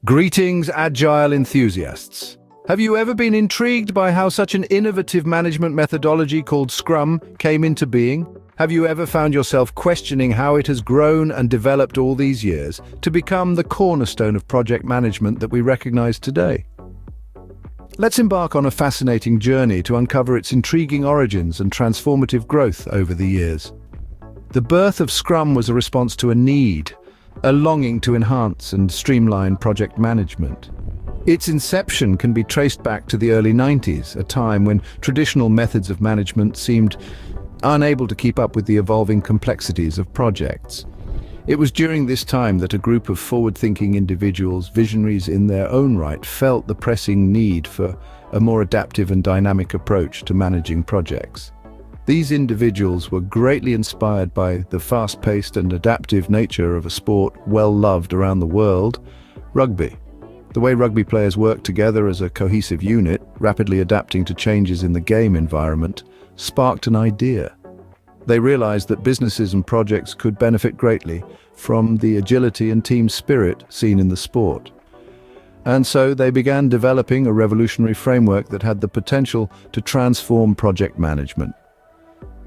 Greetings, agile enthusiasts. Have you ever been intrigued by how such an innovative management methodology called Scrum came into being? Have you ever found yourself questioning how it has grown and developed all these years to become the cornerstone of project management that we recognize today? Let's embark on a fascinating journey to uncover its intriguing origins and transformative growth over the years. The birth of Scrum was a response to a need, a longing to enhance and streamline project management. Its inception can be traced back to the early 90s, a time when traditional methods of management seemed unable to keep up with the evolving complexities of projects. It was during this time that a group of forward-thinking individuals, visionaries in their own right, felt the pressing need for a more adaptive and dynamic approach to managing projects. These individuals were greatly inspired by the fast-paced and adaptive nature of a sport well-loved around the world, rugby. The way rugby players work together as a cohesive unit, rapidly adapting to changes in the game environment, sparked an idea. They realized that businesses and projects could benefit greatly from the agility and team spirit seen in the sport. And so they began developing a revolutionary framework that had the potential to transform project management.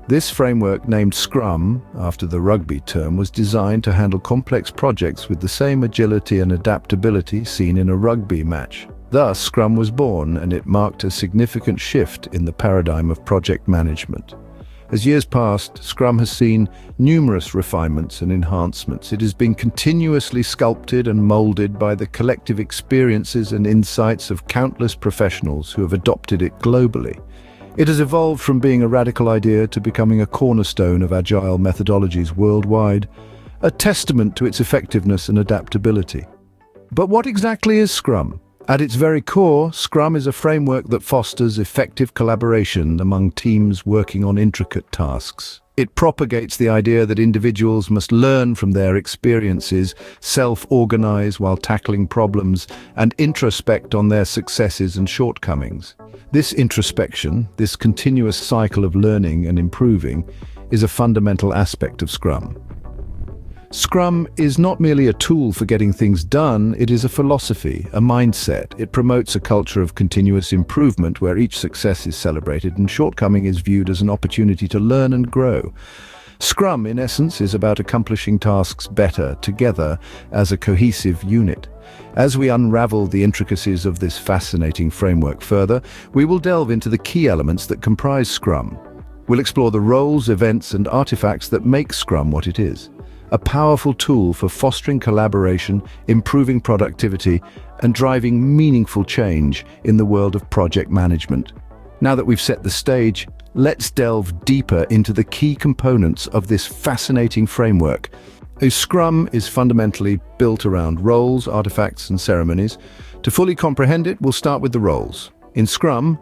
This framework, named Scrum, after the rugby term, was designed to handle complex projects with the same agility and adaptability seen in a rugby match. Thus, Scrum was born, and it marked a significant shift in the paradigm of project management. As years passed, Scrum has seen numerous refinements and enhancements. It has been continuously sculpted and molded by the collective experiences and insights of countless professionals who have adopted it globally. It has evolved from being a radical idea to becoming a cornerstone of agile methodologies worldwide, a testament to its effectiveness and adaptability. But what exactly is Scrum? At its very core, Scrum is a framework that fosters effective collaboration among teams working on intricate tasks. It propagates the idea that individuals must learn from their experiences, self-organize while tackling problems, and introspect on their successes and shortcomings. This introspection, this continuous cycle of learning and improving, is a fundamental aspect of Scrum. Scrum is not merely a tool for getting things done, it is a philosophy, a mindset. It promotes a culture of continuous improvement where each success is celebrated and shortcoming is viewed as an opportunity to learn and grow. Scrum, in essence, is about accomplishing tasks better together as a cohesive unit. As we unravel the intricacies of this fascinating framework further, we will delve into the key elements that comprise Scrum. We'll explore the roles, events, and artifacts that make Scrum what it is. A powerful tool for fostering collaboration, improving productivity, and driving meaningful change in the world of project management. Now that we've set the stage, let's delve deeper into the key components of this fascinating framework. A Scrum is fundamentally built around roles, artifacts, and ceremonies. To fully comprehend it, we'll start with the roles. In Scrum,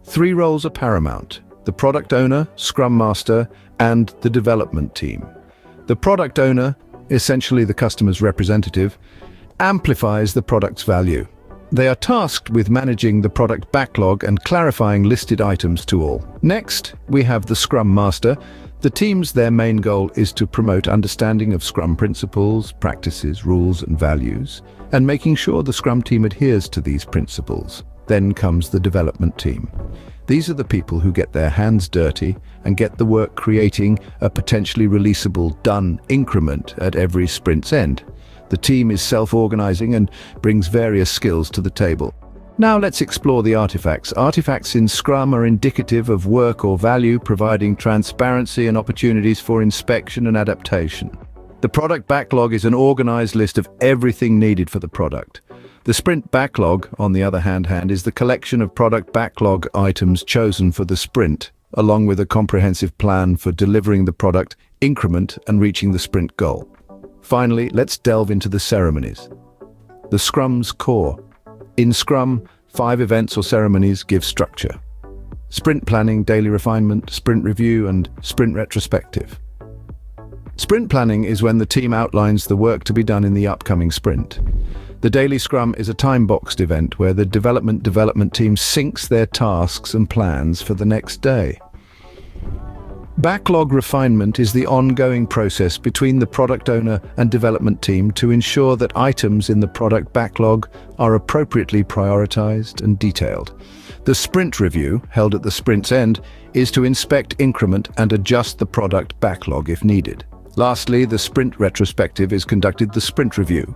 3 roles are paramount: the product owner, Scrum Master, and the development team. The product owner, essentially the customer's representative, amplifies the product's value. They are tasked with managing the product backlog and clarifying listed items to all. Next, we have the Scrum Master. Their main goal is to promote understanding of Scrum principles, practices, rules, and values, and making sure the Scrum team adheres to these principles. Then comes the development team. These are the people who get their hands dirty and get the work creating a potentially releasable done increment at every sprint's end. The team is self-organizing and brings various skills to the table. Now let's explore the artifacts. Artifacts in Scrum are indicative of work or value, providing transparency and opportunities for inspection and adaptation. The product backlog is an organized list of everything needed for the product. The sprint backlog, on the other hand, is the collection of product backlog items chosen for the sprint, along with a comprehensive plan for delivering the product increment and reaching the sprint goal. Finally, let's delve into the ceremonies. The Scrum's core. In Scrum, 5 events or ceremonies give structure: sprint planning, daily refinement, sprint review, and sprint retrospective. Sprint planning is when the team outlines the work to be done in the upcoming sprint. The daily Scrum is a time-boxed event where the development team syncs their tasks and plans for the next day. Backlog refinement is the ongoing process between the product owner and development team to ensure that items in the product backlog are appropriately prioritized and detailed. The sprint review, held at the sprint's end, is to inspect, increment, and adjust the product backlog if needed. Lastly, the sprint retrospective is conducted the sprint review,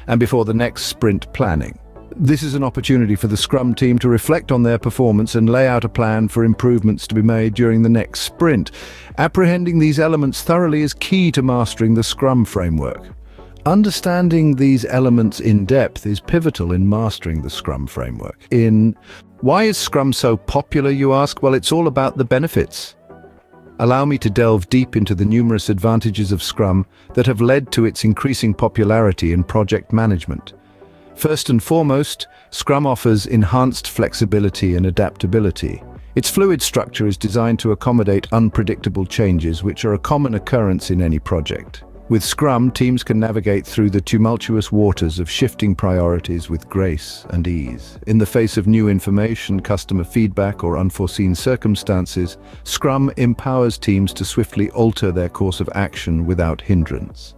and before the next sprint planning. This is an opportunity for the Scrum team to reflect on their performance and lay out a plan for improvements to be made during the next sprint. Apprehending these elements thoroughly is key to mastering the Scrum framework. Understanding these elements in depth is pivotal in mastering the Scrum framework. Why is Scrum so popular, you ask? Well, it's all about the benefits. Allow me to delve deep into the numerous advantages of Scrum that have led to its increasing popularity in project management. First and foremost, Scrum offers enhanced flexibility and adaptability. Its fluid structure is designed to accommodate unpredictable changes, which are a common occurrence in any project. With Scrum, teams can navigate through the tumultuous waters of shifting priorities with grace and ease. In the face of new information, customer feedback, or unforeseen circumstances, Scrum empowers teams to swiftly alter their course of action without hindrance.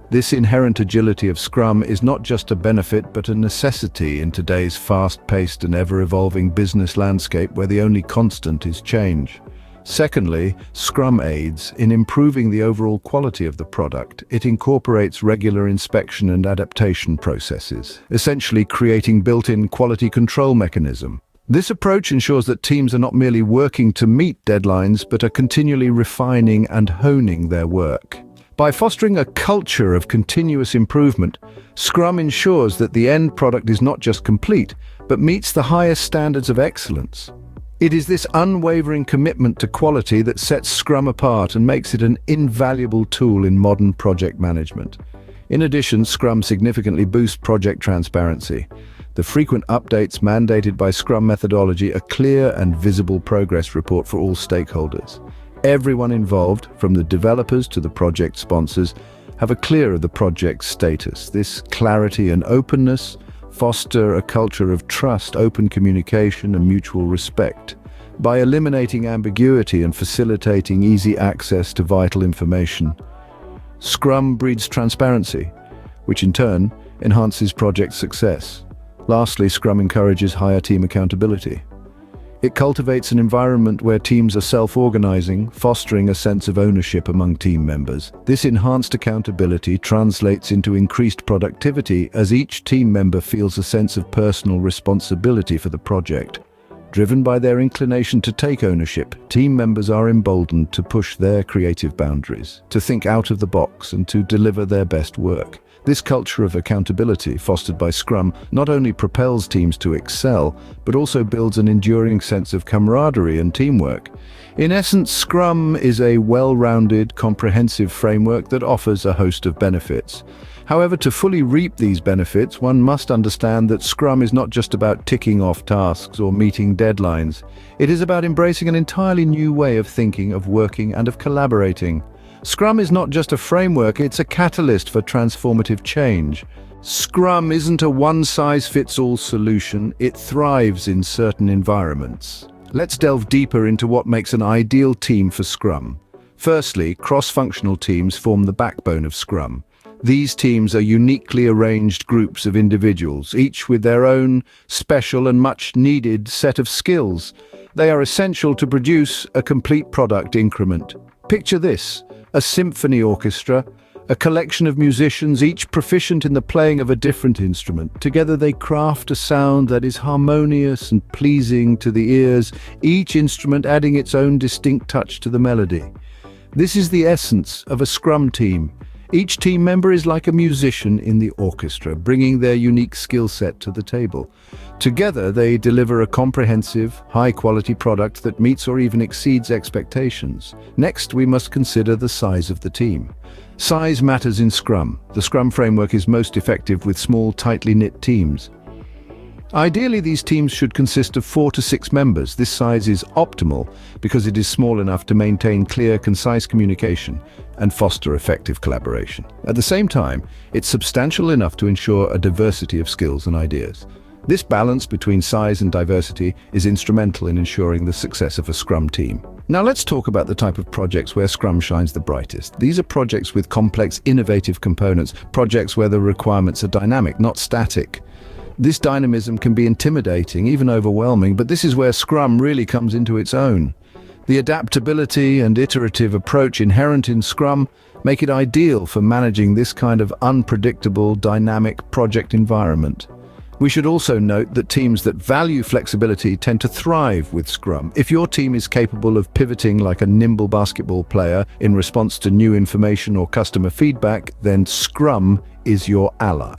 This inherent agility of Scrum is not just a benefit but a necessity in today's fast-paced and ever-evolving business landscape where the only constant is change. Secondly, Scrum aids in improving the overall quality of the product. It incorporates regular inspection and adaptation processes, essentially creating built-in quality control mechanism. This approach ensures that teams are not merely working to meet deadlines but are continually refining and honing their work. By fostering a culture of continuous improvement, Scrum ensures that the end product is not just complete, but meets the highest standards of excellence. It is this unwavering commitment to quality that sets Scrum apart and makes it an invaluable tool in modern project management. In addition, Scrum significantly boosts project transparency. The frequent updates mandated by Scrum methodology, a clear and visible progress report for all stakeholders. Everyone involved, from the developers to the project sponsors, have a clear of the project's status. This clarity and openness foster a culture of trust, open communication, and mutual respect. By eliminating ambiguity and facilitating easy access to vital information, Scrum breeds transparency, which in turn enhances project success. Lastly, Scrum encourages higher team accountability. It cultivates an environment where teams are self-organizing, fostering a sense of ownership among team members. This enhanced accountability translates into increased productivity as each team member feels a sense of personal responsibility for the project. Driven by their inclination to take ownership, team members are emboldened to push their creative boundaries, to think out of the box, and to deliver their best work. This culture of accountability, fostered by Scrum, not only propels teams to excel, but also builds an enduring sense of camaraderie and teamwork. In essence, Scrum is a well-rounded, comprehensive framework that offers a host of benefits. However, to fully reap these benefits, one must understand that Scrum is not just about ticking off tasks or meeting deadlines. It is about embracing an entirely new way of thinking, of working, and of collaborating. Scrum is not just a framework, it's a catalyst for transformative change. Scrum isn't a one-size-fits-all solution, it thrives in certain environments. Let's delve deeper into what makes an ideal team for Scrum. Firstly, cross-functional teams form the backbone of Scrum. These teams are uniquely arranged groups of individuals, each with their own special and much-needed set of skills. They are essential to produce a complete product increment. Picture this: a symphony orchestra, a collection of musicians, each proficient in the playing of a different instrument. Together they craft a sound that is harmonious and pleasing to the ears, each instrument adding its own distinct touch to the melody. This is the essence of a Scrum team. Each team member is like a musician in the orchestra, bringing their unique skill set to the table. Together, they deliver a comprehensive, high-quality product that meets or even exceeds expectations. Next, we must consider the size of the team. Size matters in Scrum. The Scrum framework is most effective with small, tightly knit teams. Ideally, these teams should consist of 4 to 6 members. This size is optimal because it is small enough to maintain clear, concise communication and foster effective collaboration. At the same time, it's substantial enough to ensure a diversity of skills and ideas. This balance between size and diversity is instrumental in ensuring the success of a Scrum team. Now let's talk about the type of projects where Scrum shines the brightest. These are projects with complex, innovative components, projects where the requirements are dynamic, not static. This dynamism can be intimidating, even overwhelming, but this is where Scrum really comes into its own. The adaptability and iterative approach inherent in Scrum make it ideal for managing this kind of unpredictable, dynamic project environment. We should also note that teams that value flexibility tend to thrive with Scrum. If your team is capable of pivoting like a nimble basketball player in response to new information or customer feedback, then Scrum is your ally.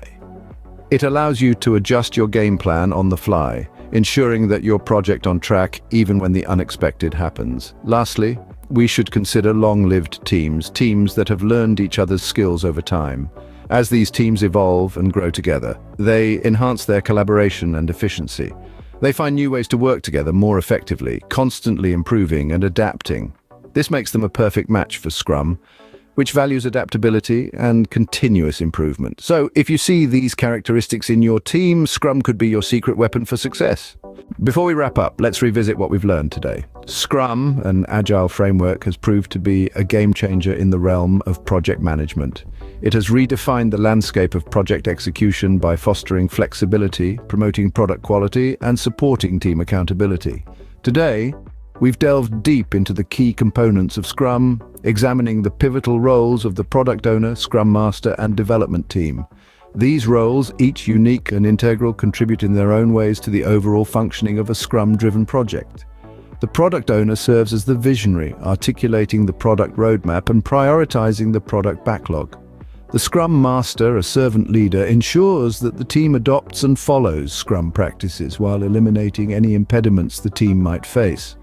It allows you to adjust your game plan on the fly, ensuring that your project on track even when the unexpected happens. Lastly, we should consider long-lived teams that have learned each other's skills over time. As these teams evolve and grow together, they enhance their collaboration and efficiency. They find new ways to work together more effectively, constantly improving and adapting. This makes them a perfect match for Scrum, which values adaptability and continuous improvement. So, if you see these characteristics in your team, Scrum could be your secret weapon for success. Before we wrap up, let's revisit what we've learned today. Scrum, an agile framework, has proved to be a game changer in the realm of project management. It has redefined the landscape of project execution by fostering flexibility, promoting product quality, and supporting team accountability. Today, we've delved deep into the key components of Scrum, examining the pivotal roles of the product owner, Scrum Master, and development team. These roles, each unique and integral, contribute in their own ways to the overall functioning of a Scrum-driven project. The product owner serves as the visionary, articulating the product roadmap and prioritizing the product backlog. The Scrum Master, a servant leader, ensures that the team adopts and follows Scrum practices while eliminating any impediments the team might face.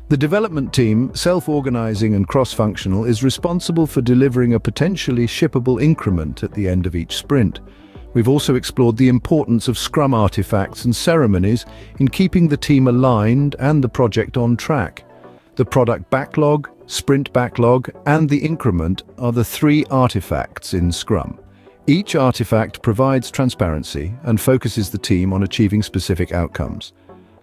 The development team, self-organizing and cross-functional, is responsible for delivering a potentially shippable increment at the end of each sprint. We've also explored the importance of Scrum artifacts and ceremonies in keeping the team aligned and the project on track. The product backlog, sprint backlog, and the increment are the three artifacts in Scrum. Each artifact provides transparency and focuses the team on achieving specific outcomes.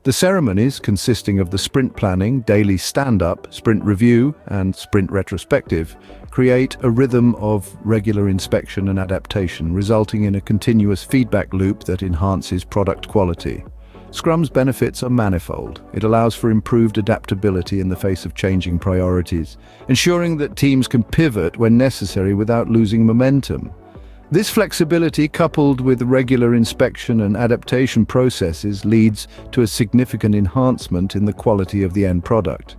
The ceremonies, consisting of the sprint planning, daily stand-up, sprint review, and sprint retrospective, create a rhythm of regular inspection and adaptation, resulting in a continuous feedback loop that enhances product quality. Scrum's benefits are manifold. It allows for improved adaptability in the face of changing priorities, ensuring that teams can pivot when necessary without losing momentum. This flexibility, coupled with regular inspection and adaptation processes, leads to a significant enhancement in the quality of the end product.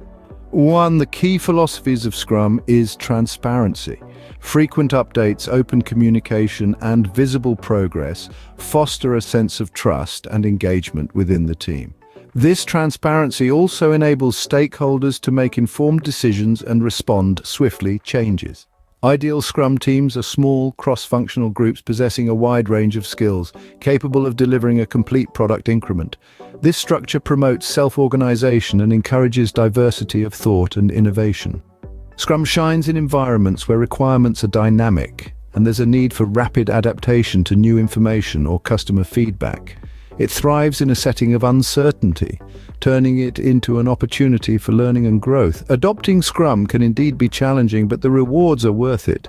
One of the key philosophies of Scrum is transparency. Frequent updates, open communication, and visible progress foster a sense of trust and engagement within the team. This transparency also enables stakeholders to make informed decisions and respond swiftly to changes. Ideal Scrum teams are small, cross-functional groups possessing a wide range of skills, capable of delivering a complete product increment. This structure promotes self-organization and encourages diversity of thought and innovation. Scrum shines in environments where requirements are dynamic, and there's a need for rapid adaptation to new information or customer feedback. It thrives in a setting of uncertainty, turning it into an opportunity for learning and growth. Adopting Scrum can indeed be challenging, but the rewards are worth it.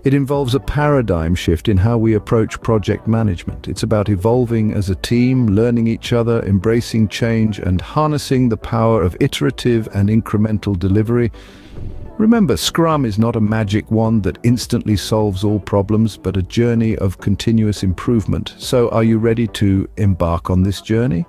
It involves a paradigm shift in how we approach project management. It's about evolving as a team, learning each other, embracing change, and harnessing the power of iterative and incremental delivery. Remember, Scrum is not a magic wand that instantly solves all problems, but a journey of continuous improvement. So, are you ready to embark on this journey?